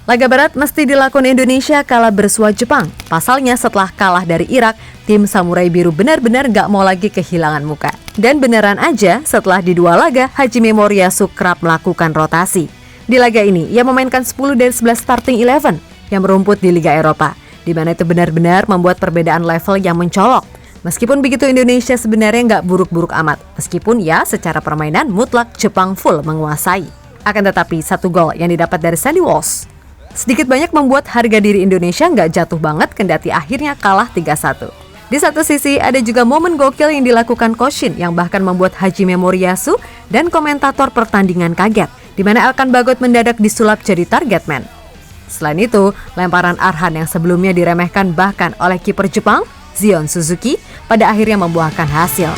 Laga berat mesti dilakoni Indonesia kala bersua Jepang. Pasalnya setelah kalah dari Irak, tim Samurai Biru benar-benar gak mau lagi kehilangan muka. Dan beneran aja, setelah di 2 laga, Hajime Moriyasu kerap melakukan rotasi. Di laga ini, ia memainkan 10 dari 11 starting 11 yang merumput di Liga Eropa, di mana itu benar-benar membuat perbedaan level yang mencolok. Meskipun begitu, Indonesia sebenarnya nggak buruk-buruk amat, meskipun ya secara permainan mutlak Jepang full menguasai. Akan tetapi, 1 gol yang didapat dari Sandy Walsh sedikit banyak membuat harga diri Indonesia nggak jatuh banget kendati akhirnya kalah 3-1. Di satu sisi, ada juga momen gokil yang dilakukan Koshin yang bahkan membuat Hajime Moriyasu dan komentator pertandingan kaget, di mana Elkan Bagot mendadak disulap jadi target man. Selain itu, lemparan Arhan yang sebelumnya diremehkan bahkan oleh kiper Jepang, Zion Suzuki, pada akhirnya membuahkan hasil.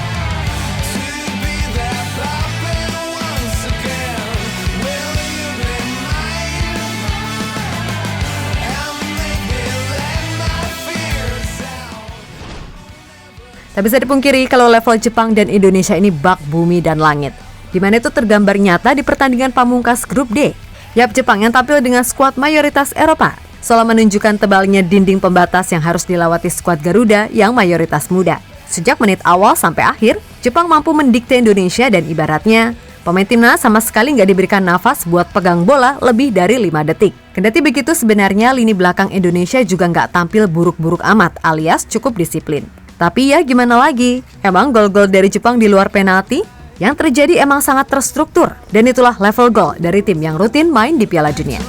Tak bisa dipungkiri kalau level Jepang dan Indonesia ini bak bumi dan langit, di mana itu tergambar nyata di pertandingan pamungkas grup D. Yap, Jepang yang tampil dengan skuad mayoritas Eropa, seolah menunjukkan tebalnya dinding pembatas yang harus dilewati skuad Garuda yang mayoritas muda. Sejak menit awal sampai akhir, Jepang mampu mendikte Indonesia dan ibaratnya pemain timnas sama sekali nggak diberikan nafas buat pegang bola lebih dari 5 detik. Kendati begitu, sebenarnya lini belakang Indonesia juga nggak tampil buruk-buruk amat alias cukup disiplin. Tapi ya gimana lagi, emang gol-gol dari Jepang di luar penalti yang terjadi emang sangat terstruktur. Dan itulah level gol dari tim yang rutin main di Piala Dunia.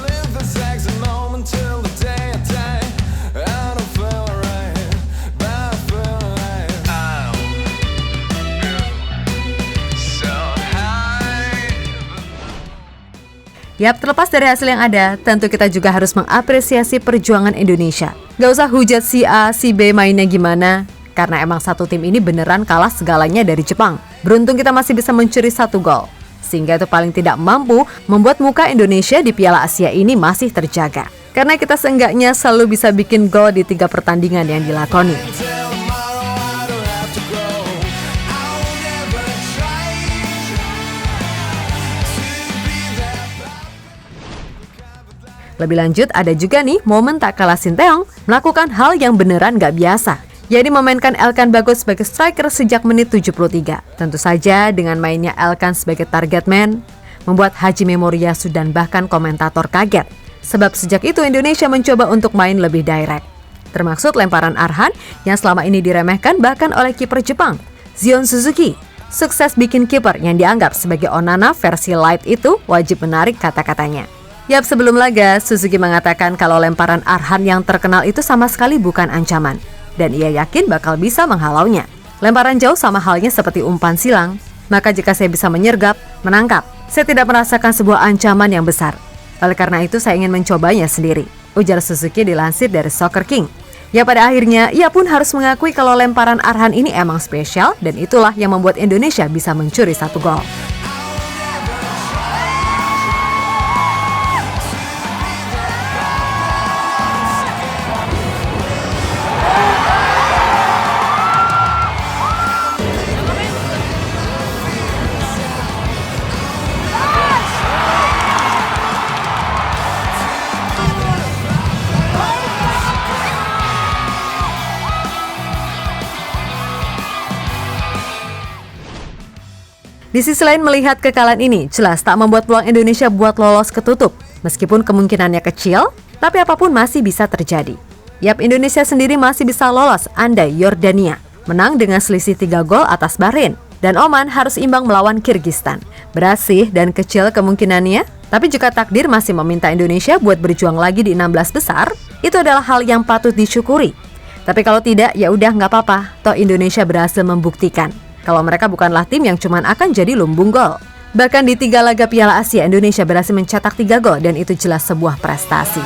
Yap, terlepas dari hasil yang ada, tentu kita juga harus mengapresiasi perjuangan Indonesia. Gak usah hujat si A, si B mainnya gimana, karena emang satu tim ini beneran kalah segalanya dari Jepang. Beruntung kita masih bisa mencuri 1 gol, sehingga itu paling tidak mampu membuat muka Indonesia di Piala Asia ini masih terjaga. Karena kita seenggaknya selalu bisa bikin gol di 3 pertandingan yang dilakoni. Lebih lanjut, ada juga nih momen tak kalah Sinteyong melakukan hal yang beneran gak biasa, yaitu memainkan Elkan Bagot sebagai striker sejak menit 73. Tentu saja dengan mainnya Elkan sebagai target man, membuat Hajime Moriyasu dan bahkan komentator kaget. Sebab sejak itu Indonesia mencoba untuk main lebih direct. Termaksud lemparan Arhan yang selama ini diremehkan bahkan oleh kiper Jepang, Zion Suzuki. Sukses bikin kiper yang dianggap sebagai Onana versi light itu wajib menarik kata-katanya. Yap, sebelum laga, Suzuki mengatakan kalau lemparan Arhan yang terkenal itu sama sekali bukan ancaman, dan ia yakin bakal bisa menghalaunya. Lemparan jauh sama halnya seperti umpan silang, maka jika saya bisa menyergap, menangkap, saya tidak merasakan sebuah ancaman yang besar. Oleh karena itu saya ingin mencobanya sendiri, ujar Suzuki dilansir dari Soccer King. Ya, pada akhirnya ia pun harus mengakui kalau lemparan Arhan ini emang spesial, dan itulah yang membuat Indonesia bisa mencuri 1 gol. Di sisi lain, melihat kekalahan ini jelas tak membuat peluang Indonesia buat lolos ketutup. Meskipun kemungkinannya kecil, tapi apapun masih bisa terjadi. Yap, Indonesia sendiri masih bisa lolos andai Yordania menang dengan selisih 3 gol atas Bahrain, dan Oman harus imbang melawan Kirgistan. Bersih dan kecil kemungkinannya, tapi jika takdir masih meminta Indonesia buat berjuang lagi di 16 besar, itu adalah hal yang patut disyukuri. Tapi kalau tidak, ya udah nggak apa-apa, toh Indonesia berhasil membuktikan kalau mereka bukanlah tim yang cuman akan jadi lumbung gol. Bahkan di 3 laga Piala Asia, Indonesia berhasil mencetak 3 gol dan itu jelas sebuah prestasi.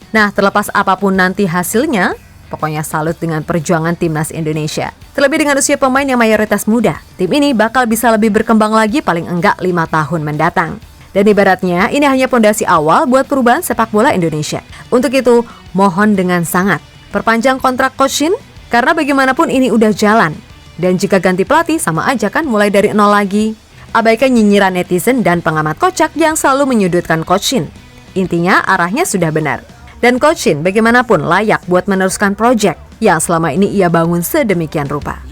Nah, terlepas apapun nanti hasilnya, pokoknya salut dengan perjuangan timnas Indonesia. Terlebih dengan usia pemain yang mayoritas muda, tim ini bakal bisa lebih berkembang lagi paling enggak 5 tahun mendatang. Dan ibaratnya ini hanya pondasi awal buat perubahan sepak bola Indonesia. Untuk itu, mohon dengan sangat perpanjang kontrak Coach Shin, karena bagaimanapun ini udah jalan. Dan jika ganti pelatih sama aja kan mulai dari nol lagi. Abaikan nyinyiran netizen dan pengamat kocak yang selalu menyudutkan Coach Shin. Intinya arahnya sudah benar. Dan Coach Shin bagaimanapun layak buat meneruskan proyek yang selama ini ia bangun sedemikian rupa.